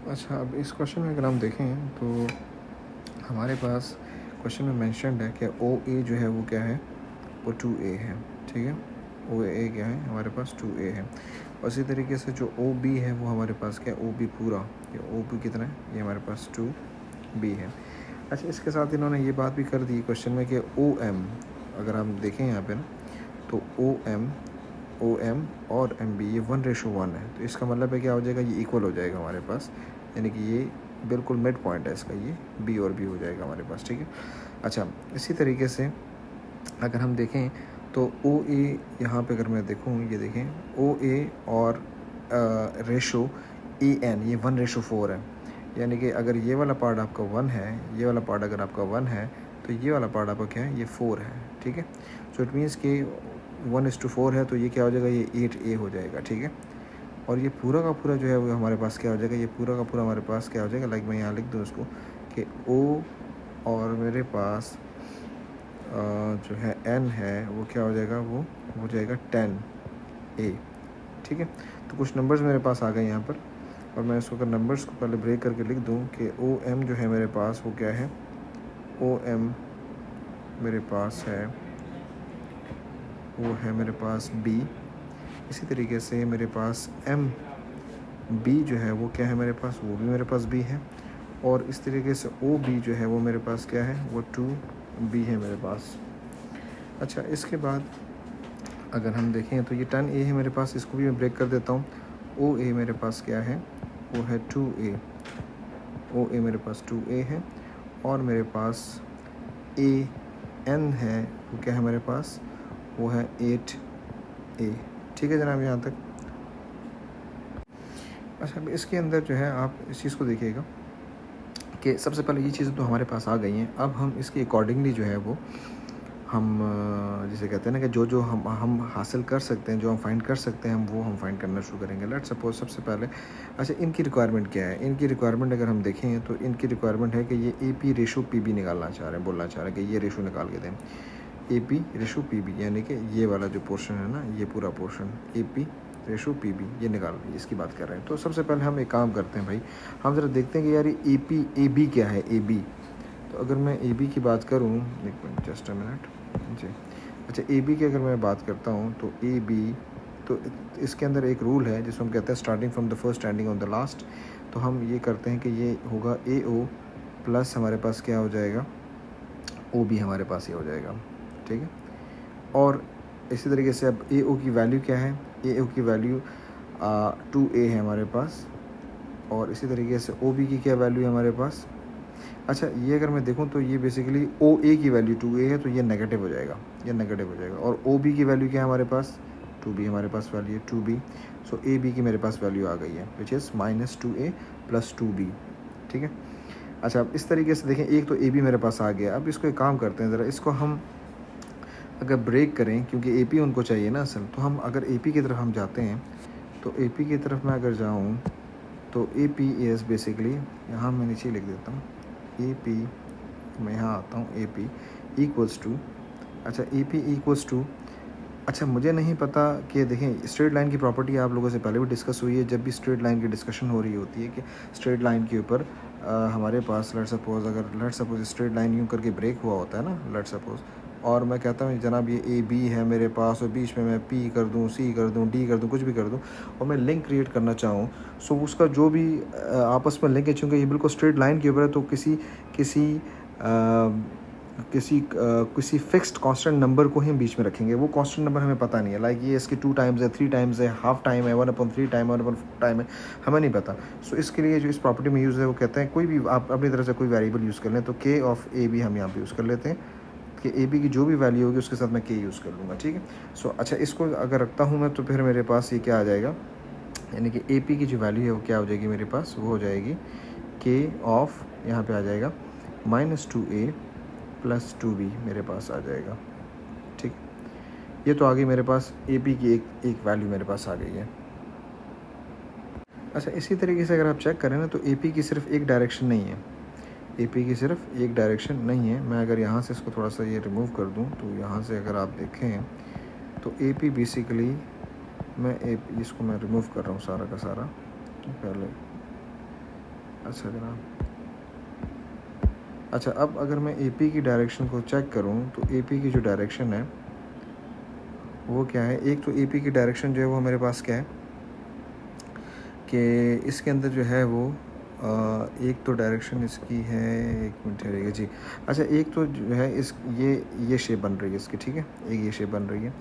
अच्छा, अब इस क्वेश्चन में अगर हम देखें तो हमारे पास क्वेश्चन में मेंशन्ड है कि ओ ए जो है वो क्या है, वो 2a है। ठीक है, ओ ए क्या है हमारे पास 2a है। और इसी तरीके से जो ओ बी है वो हमारे पास क्या है, ओ बी पूरा, ये ओ बी कितना है, ये हमारे पास 2b है। अच्छा, इसके साथ इन्होंने ये बात भी कर दी क्वेश्चन में कि ओ एम, अगर हम देखें यहाँ पे ना, तो ओ एम और एम बी ये 1:1 है। तो इसका मतलब है क्या हो जाएगा, ये इक्वल हो जाएगा हमारे पास, यानी कि ये बिल्कुल मिड पॉइंट है इसका, ये बी और बी हो जाएगा हमारे पास। ठीक है। अच्छा, इसी तरीके से अगर हम देखें तो ओ ए, यहाँ पे अगर मैं देखूँ, ये देखें ओ ए और रेशो ए एन ये 1:4 है। यानी कि अगर ये वाला पार्ट आपका 1 है, ये वाला पार्ट अगर आपका 1 है, तो ये वाला पार्ट आपका क्या है, ये 4 है। ठीक है, सो इट मीन्स कि 1:4 है, तो ये क्या हो जाएगा, ये 8a हो जाएगा। ठीक है, और ये पूरा का पूरा जो है वो हमारे पास क्या हो जाएगा, ये पूरा का पूरा हमारे पास क्या हो जाएगा, लाइक मैं यहाँ लिख दूँ उसको कि ओ और मेरे पास जो है n है वो क्या हो जाएगा, वो हो जाएगा 10a। ठीक है, तो कुछ नंबर्स मेरे पास आ गए यहाँ पर, और मैं इसको अगर नंबर्स को पहले ब्रेक करके लिख दूँ कि ओ एम जो है मेरे पास वो क्या है, ओ एम मेरे पास है वो है मेरे पास b। इसी तरीके से मेरे पास एम बी जो है वो क्या है मेरे पास, वो भी मेरे पास b है। और इस तरीके से ओ बी जो है वो मेरे पास क्या है, वो 2b है मेरे पास। अच्छा, इसके बाद अगर हम देखें तो ये 10a है मेरे पास, इसको भी मैं ब्रेक कर देता हूँ। ओ ए मेरे पास क्या है, वो है 2a, ओ ए मेरे पास 2a है। और मेरे पास ए एन है वो क्या है मेरे पास, वो है 8a। ठीक है जनाब, यहाँ तक। अच्छा, अब इसके अंदर जो है आप इस चीज़ को देखिएगा कि सबसे पहले ये चीज़ें तो हमारे पास आ गई हैं। अब हम इसके अकॉर्डिंगली जो है वो हम जिसे कहते हैं ना कि जो जो हम हासिल कर सकते हैं, जो हम फाइंड कर सकते हैं, वो हम फाइंड करना शुरू करेंगे। लेट्स सपोज सबसे पहले, अच्छा इनकी रिक्वायरमेंट क्या है, इनकी रिक्वायरमेंट अगर हम देखें तो इनकी रिक्वायरमेंट है कि ये A P ratio P B निकालना चाह रहे हैं, बोलना चाह रहे हैं कि ये रेशो निकाल के दें, A P ratio P B, यानी कि ये वाला जो पोर्शन है ना, ये पूरा portion A P ratio P B ये निकाल, इसकी बात कर रहे हैं। तो सबसे पहले हम एक काम करते हैं भाई, हम ज़रा देखते हैं कि यार ये ए पी ए बी क्या है, ए बी। तो अगर मैं ए बी की बात करूँ, एक मिनट, जस्ट अ मिनट जी। अच्छा, ए बी की अगर मैं बात करता हूँ तो ए बी, तो इसके अंदर एक रूल है जिसको हम कहते हैं starting from the first ending on the last. तो हम ये करते हैं कि ये होगा ए ओ प्लस हमारे पास क्या हो जाएगा, ओ बी हमारे पास ये हो जाएगा। ठीक है, और इसी तरीके से अब ए ओ की वैल्यू क्या है, ए ओ की वैल्यू 2a है हमारे पास। और इसी तरीके से ओ बी की क्या वैल्यू है हमारे पास। अच्छा, ये अगर मैं देखूं तो ये बेसिकली ओ ए की वैल्यू 2a है, तो ये नेगेटिव हो जाएगा, ये नेगेटिव हो जाएगा। और ओ बी की वैल्यू क्या है हमारे पास, 2b हमारे पास वैल्यू है 2b। सो ए बी की मेरे पास वैल्यू आ गई है विच इज़ -2a + 2b। ठीक है। अच्छा, अब इस तरीके से देखें, एक तो ए बी मेरे पास आ गया। अब इसको एक काम करते हैं, ज़रा इसको हम अगर ब्रेक करें, क्योंकि ए पी उनको चाहिए ना असल, तो हम अगर ए पी की तरफ हम जाते हैं, तो ए पी की तरफ मैं अगर जाऊँ तो ए पी इज़ बेसिकली, यहाँ मैं नीचे लिख देता हूँ, ए पी, मैं यहाँ आता हूँ, ए पी इक्वल्स टू, अच्छा ए पी इक्वल्स टू, अच्छा मुझे नहीं पता कि देखें स्ट्रेट लाइन की प्रॉपर्टी आप लोगों से पहले भी डिस्कस हुई है, जब भी स्ट्रेट लाइन की डिस्कशन हो रही होती है कि स्ट्रेट लाइन के ऊपर हमारे पास लेट सपोज स्ट्रेट लाइन यूँ करके ब्रेक हुआ होता है ना, लेट सपोज, और मैं कहता हूँ जनाब ये ए बी है मेरे पास, और बीच में मैं पी कर दूँ, सी कर दूँ, डी कर दूँ, कुछ भी कर दूँ, और मैं लिंक क्रिएट करना चाहूँ, सो उसका जो भी आपस में लिंक है, चूँकि ये बिल्कुल स्ट्रेट लाइन के ऊपर है, तो किसी किसी किसी फिक्स्ड कांस्टेंट नंबर को ही हम बीच में रखेंगे। वो कांस्टेंट नंबर हमें पता नहीं है, लाइक ये इसके 2 टाइम्स है, 3 टाइम्स है, हाफ टाइम है, 1/3 टाइम है, 1/4 टाइम है, हमें नहीं पता। सो इसके लिए जो इस प्रॉपर्टी में यूज़ है वो कहते हैं कोई भी आप अपनी तरफ से कोई वेरिएबल यूज़ कर लें, तो के ऑफ ए बी हम यहाँ पे यूज़ कर लेते हैं कि ए बी की जो भी वैल्यू होगी उसके साथ मैं के यूज़ कर लूँगा। ठीक है। सो अच्छा, इसको अगर रखता हूँ मैं, तो फिर मेरे पास ये क्या आ जाएगा, यानी कि ए पी की जो वैल्यू है वो क्या हो जाएगी मेरे पास, वो हो जाएगी के ऑफ, यहाँ पे आ जाएगा -2a + 2b मेरे पास आ जाएगा। ठीक, ये तो आ गई मेरे पास ए पी की एक वैल्यू मेरे पास आ गई है। अच्छा, इसी तरीके से अगर आप चेक करें ना, तो ए पी की सिर्फ एक डायरेक्शन नहीं है, ए पी की सिर्फ एक डायरेक्शन नहीं है। मैं अगर यहाँ से इसको थोड़ा सा ये रिमूव कर दूँ, तो यहाँ से अगर आप देखें तो ए पी बेसिकली, मैं इसको मैं रिमूव कर रहा हूँ सारा का सारा। पहले अच्छा जनाब, अच्छा अब अगर मैं AP की डायरेक्शन को चेक करूं तो AP की जो डायरेक्शन है वो क्या है। एक तो AP की डायरेक्शन जो है वो मेरे पास क्या है कि इसके अंदर जो है वो एक तो डायरेक्शन इसकी है, एक मिनट ठहरिएगा जी। अच्छा एक तो जो है इस ये शेप बन रही है इसकी, ठीक है, एक ये शेप बन रही है।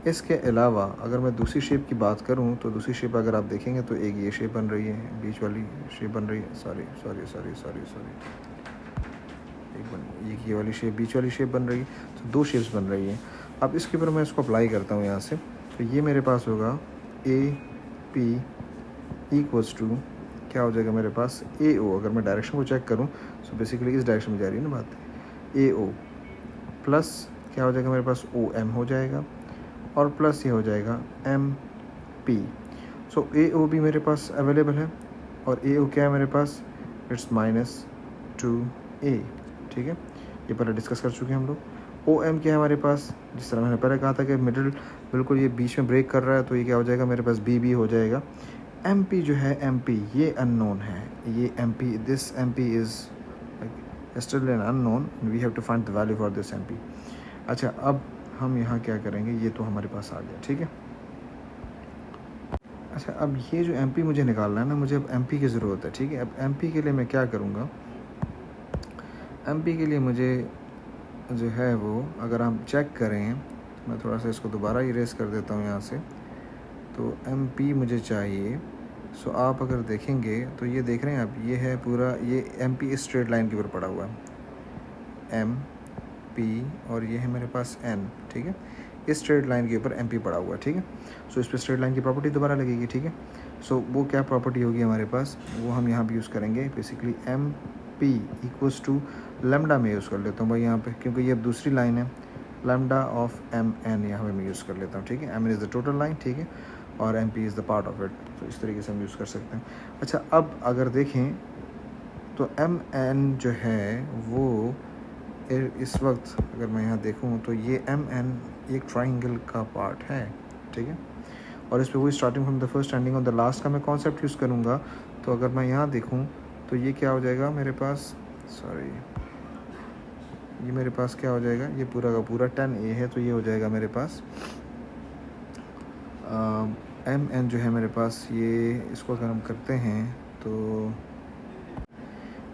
इसके अलावा अगर मैं दूसरी शेप की बात करूं तो दूसरी शेप अगर आप देखेंगे तो एक ये शेप बन रही है, बीच वाली शेप बन रही है, sorry sorry sorry sorry sorry, एक ये वाली शेप, बीच वाली शेप बन रही है, तो दो शेप्स बन रही हैं। अब इसके ऊपर मैं इसको अप्लाई करता हूँ यहाँ से, तो ये मेरे पास होगा AP इक्वल्स टू क्या हो जाएगा मेरे पास AO। अगर मैं डायरेक्शन को चेक करूँ तो बेसिकली इस डायरेक्शन में जा रही है ना बात, AO प्लस क्या हो जाएगा मेरे पास OM हो जाएगा, और प्लस ये हो जाएगा MP। सो AO भी मेरे पास अवेलेबल है, और AO क्या है मेरे पास, इट्स -2A, ठीक है, ये पहले डिस्कस कर चुके हैं हम लोग। OM क्या है हमारे पास, जिस तरह मैंने पहले कहा था कि मिडिल बिल्कुल ये बीच में ब्रेक कर रहा है, तो ये क्या हो जाएगा मेरे पास BB हो जाएगा। MP जो है MP ये अननोन है, ये MP, this MP is still an unknown, we have to find the value for this MP। अच्छा अब हम यहाँ क्या करेंगे, ये तो हमारे पास आ गया, ठीक है। अच्छा अब ये जो MP मुझे निकालना है ना, मुझे अब MP की ज़रूरत है, ठीक है। अब MP के लिए मैं क्या करूँगा, MP के लिए मुझे जो है वो अगर हम चेक करें, मैं थोड़ा सा इसको दोबारा इरेज कर देता हूँ यहाँ से, तो MP मुझे चाहिए। सो आप अगर देखेंगे तो ये देख रहे हैं आप, ये है पूरा, ये MP इस स्ट्रेट लाइन के ऊपर पड़ा हुआ है, MP, और ये है मेरे पास N, ठीक है, इस स्ट्रेट लाइन के ऊपर MP पड़ा हुआ है, ठीक है। सो इस पर स्ट्रेट लाइन की प्रॉपर्टी दोबारा लगेगी, ठीक है। सो वो क्या प्रॉपर्टी होगी हमारे पास, वो हम यहाँ भी यूज़ करेंगे, basically MP equals to lambda में यूज़ कर लेता हूँ भाई यहाँ पे, क्योंकि ये अब दूसरी लाइन है, लैम्डा ऑफ MN यहाँ पे मैं यूज़ कर लेता हूँ, ठीक है। MN is the total line, ठीक है, और MP is the part of it, तो इस तरीके से हम यूज़ कर सकते हैं। अच्छा अब अगर देखें तो MN जो है वो इस वक्त अगर मैं यहाँ देखूँ तो ये MN एक ट्राइंगल का पार्ट है, ठीक है, और इस पर वही starting from the first ending on the last का मैं कॉन्सेप्ट यूज़ करूँगा। तो अगर मैं यहाँ देखूँ तो ये क्या हो जाएगा मेरे पास, सॉरी, ये मेरे पास क्या हो जाएगा, ये पूरा का पूरा 10A है, तो ये हो जाएगा मेरे पास MN जो है मेरे पास, ये इसको अगर हम करते हैं तो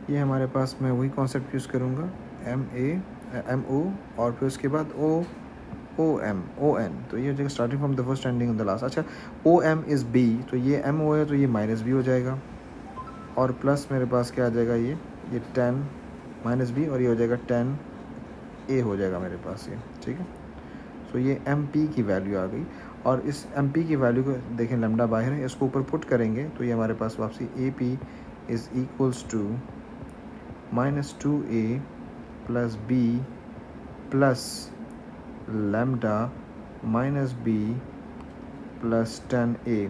ये हमारे पास, मैं वही कॉन्सेप्ट यूज़ करूँगा, MO और फिर उसके बाद ON, तो ये हो जाएगा starting from the first ending on the last. अच्छा OM इज़ B, तो ये MO है, तो ये -B हो जाएगा, और प्लस मेरे पास क्या आ जाएगा, ये 10 -B, और ये हो जाएगा 10A हो जाएगा मेरे पास ये, ठीक है। सो ये MP की वैल्यू आ गई, और इस MP की वैल्यू को देखें, लैम्डा बाहर है, इसको ऊपर पुट करेंगे तो ये हमारे पास वापसी AP is equals to -2A plus B plus lambda -B plus 10A।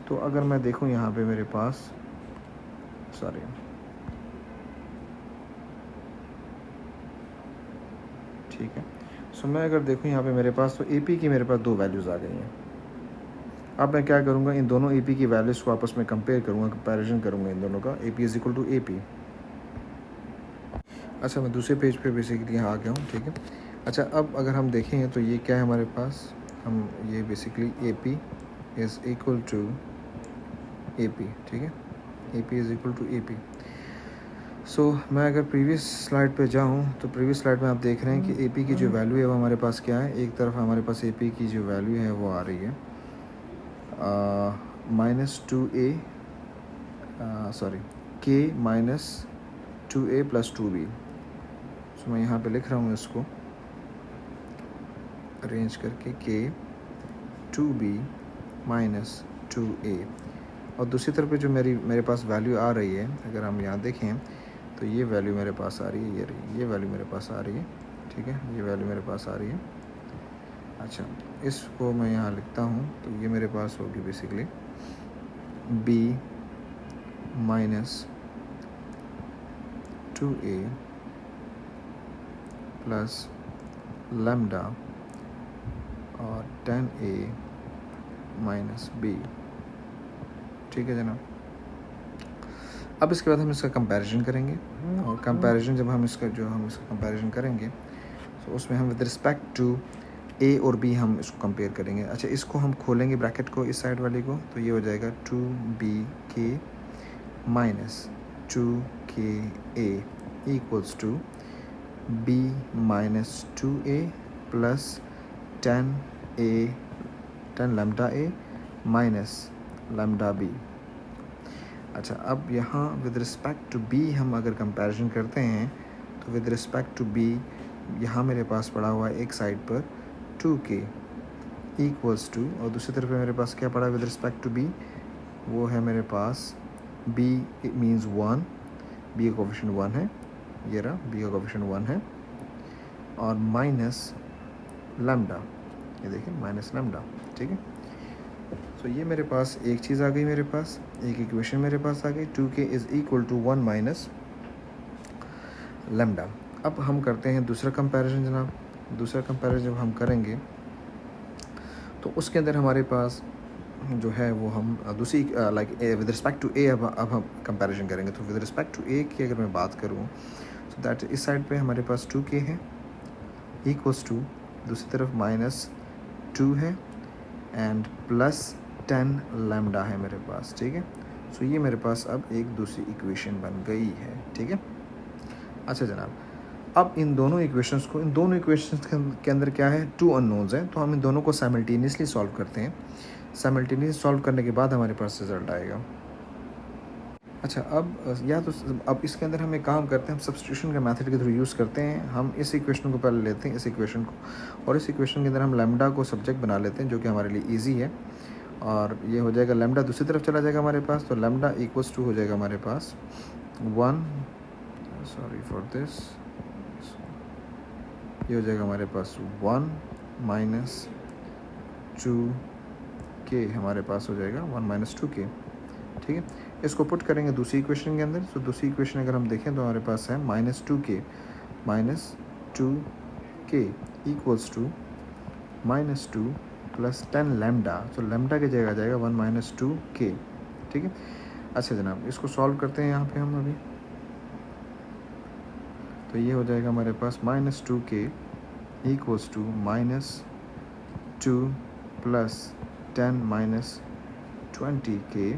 तो अगर मैं देखूं यहाँ पे मेरे पास, सॉरी, ठीक है, सो मैं अगर देखूं यहाँ पे मेरे पास, तो AP की मेरे पास दो वैल्यूज़ आ गई हैं। अब मैं क्या करूँगा, इन दोनों AP की वैल्यूज़ को आपस में कंपेयर करूँगा, कंपैरिजन करूँगा इन दोनों का, AP is equal to AP। अच्छा मैं दूसरे पेज पे बेसिकली यहाँ आ गया हूँ, ठीक है। अच्छा अब अगर हम देखें तो ये क्या है हमारे पास, हम ये basically AP is equal to AP, ठीक है, AP is equal to AP। So मैं अगर प्रीवियस स्लाइड पे जाऊँ तो प्रीवियस स्लाइड में आप देख रहे हैं कि AP की जो वैल्यू है वो हमारे पास क्या है, एक तरफ हमारे पास AP की जो वैल्यू है वो आ रही है -2A, sorry, K -2A plus 2B। सो मैं यहाँ पे लिख रहा हूँ इसको अरेंज करके, K 2B -2A, और दूसरी तरफ पे जो मेरे पास वैल्यू आ रही है, अगर हम यहाँ देखें तो ये वैल्यू मेरे पास आ रही है, ये वैल्यू मेरे पास आ रही है, ठीक है, ये वैल्यू मेरे पास आ रही है। अच्छा इसको मैं यहाँ लिखता हूँ, तो ये मेरे पास होगी basically B -2A plus lambda और 10A -B, ठीक है जनाब। अब इसके बाद हम इसका कंपैरिजन करेंगे, और कंपैरिजन जब हम इसका कंपैरिजन करेंगे तो उसमें हम विद रिस्पेक्ट टू ए और बी हम इसको कंपेयर करेंगे। अच्छा, इसको हम खोलेंगे ब्रैकेट को, इस साइड वाले को, तो ये हो जाएगा 2bk minus 2ka equals to b minus 2a plus 10 lambda a minus lambda b। अच्छा, अब यहाँ विद रिस्पेक्ट टू b हम अगर कंपैरिजन करते हैं तो विद रिस्पेक्ट टू b यहाँ मेरे पास पड़ा हुआ है एक साइड पर 2k इक्वल्स टू, और दूसरी तरफ मेरे पास क्या पड़ा है विद रिस्पेक्ट टू b, वो है मेरे पास b मीन्स 1, b का कोफिशिएंट 1 है, ये रहा b का कोफिशिएंट 1 है, और माइनस लैम्डा, ये देखिए माइनस लैम्डा। ठीक है, तो ये मेरे पास एक चीज़ आ गई, मेरे पास एक इक्वेशन मेरे पास आ गई, 2k is equal to 1 minus lambda. अब हम करते हैं दूसरा कंपैरिजन जनाब। दूसरा कंपैरिजन जब हम करेंगे तो उसके अंदर हमारे पास जो है वो हम दूसरी लाइक विद रिस्पेक्ट टू ए अब हम कंपैरिजन करेंगे। तो विद रिस्पेक्ट टू ए की अगर मैं बात करूँ तो दैट इस साइड पे हमारे पास 2k है इक्वल्स टू, दूसरी तरफ माइनस 2 है एंड प्लस 10 लैम्डा है मेरे पास। ठीक है, सो ये मेरे पास अब एक दूसरी इक्वेशन बन गई है। ठीक है, अच्छा जनाब, अब इन दोनों इक्वेशंस के अंदर क्या है, 2 अननोन्स हैं, तो हम इन दोनों को साइमल्टेनियसली सॉल्व करते हैं। साइमल्टेनियस सॉल्व करने के बाद हमारे पास रिजल्ट आएगा। अच्छा, अब इसके अंदर हम एक काम करते हैं, हम सब्स्टिट्यूशन के मेथड के थ्रू यूज़ करते हैं। हम इस इक्वेशन को पहले लेते हैं, इस इक्वेशन को, और इस इक्वेशन के अंदर हम लैम्डा को सब्जेक्ट बना लेते हैं, जो कि हमारे लिए ईजी है, और ये हो जाएगा लैम्डा दूसरी तरफ चला जाएगा हमारे पास, तो लैम्डा इक्वल्स टू हो जाएगा हमारे पास 1, सॉरी फॉर दिस, ये हो जाएगा हमारे पास 1 माइनस 2k हमारे पास हो जाएगा 1 माइनस 2k। ठीक है, इसको पुट करेंगे दूसरी इक्वेशन के अंदर। तो दूसरी इक्वेशन अगर हम देखें तो हमारे पास है minus 2k equals to minus 2 plus 10 lambda, तो लैम्डा की जगह आ जाएगा 1 माइनस 2k। ठीक है, अच्छा जनाब, इसको सॉल्व करते हैं यहाँ पे हम अभी। तो ये हो जाएगा हमारे पास minus 2k equals to minus 2 plus 10 minus 20k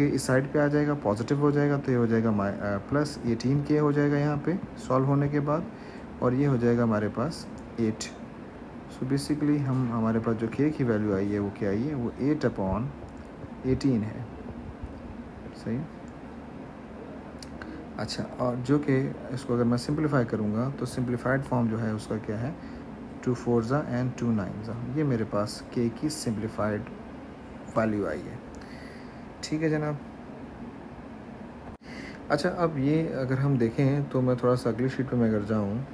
इस साइड पे आ जाएगा, पॉजिटिव हो जाएगा, तो ये हो जाएगा प्लस 18k हो जाएगा यहाँ पे सॉल्व होने के बाद, और ये हो जाएगा हमारे पास 8। सो बेसिकली हमारे पास जो k की वैल्यू आई है वो क्या आई है, वो 8/18 है। सही। अच्छा, और जो कि इसको अगर मैं सिंप्लीफाई करूँगा तो सिंप्लीफाइड फॉर्म जो है उसका क्या है, 2 4 एंड 2 9, ये मेरे पास k की सिंप्लीफाइड वैल्यू आई है। ठीक है जनाब। अच्छा, अब ये अगर हम देखें तो मैं थोड़ा सा अगली शीट पे मैं अगर जाऊँ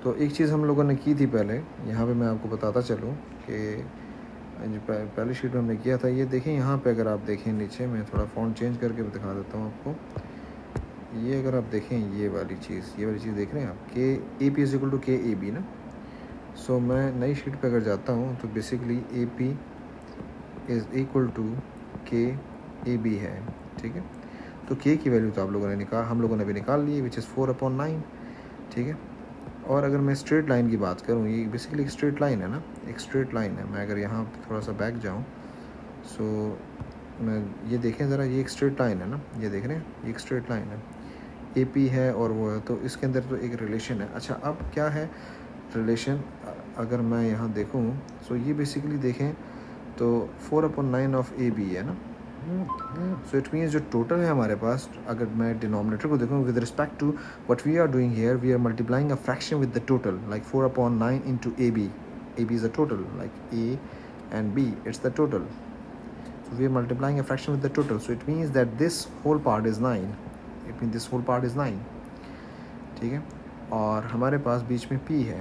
तो एक चीज़ हम लोगों ने की थी पहले, यहाँ पे मैं आपको बताता चलूँ कि जो पहली शीट में हमने किया था, ये देखें यहाँ पे अगर आप देखें नीचे, मैं थोड़ा फ़ॉन्ट चेंज करके दिखा देता हूँ आपको। ये अगर आप देखें ये वाली चीज़ देख रहे हैं आप, K A P is equal to K A B ना। सो मैं नई शीट पे अगर जाता हूँ तो basically A P is equal to K A B है। ठीक है, तो के की वैल्यू तो हम लोगों ने भी निकाल ली, विच इज़ 4/9। ठीक है, और अगर मैं स्ट्रेट लाइन की बात करूँ, ये बेसिकली एक स्ट्रेट लाइन है ना, एक स्ट्रेट लाइन है। मैं अगर यहाँ थोड़ा सा बैक जाऊँ, सो मैं ये देखें ज़रा, ये एक स्ट्रेट लाइन है ना, ये देख रहे हैं, ये एक स्ट्रेट लाइन है, ए पी है और वो है, तो इसके अंदर तो एक रिलेशन है। अच्छा, अब क्या है रिलेशन, अगर मैं यहाँ देखूँ, सो ये बेसिकली देखें तो 4/9 ऑफ ए बी है ना। सो इट मीन्स जो टोटल है हमारे पास, अगर मैं डिनोमिनेटर को देखूँ with respect to what we are doing here, we are multiplying a fraction with the total, like 4/9 into A B is the total, like A and B it's the total, so we are multiplying a fraction with the total, so it means that this whole part is 9, it means this whole part is 9। ठीक है, और हमारे पास बीच में p है,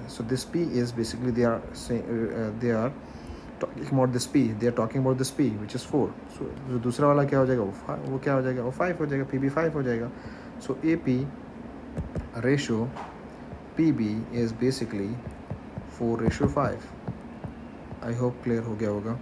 so this p is basically they are talking about this p, they are talking about this p which is 4। so जो दूसरा वाला क्या हो जाएगा, वो क्या हो जाएगा, वो 5 हो जाएगा, pb 5 हो जाएगा। so ap ratio pb is basically 4/5। I hope clear हो गया होगा।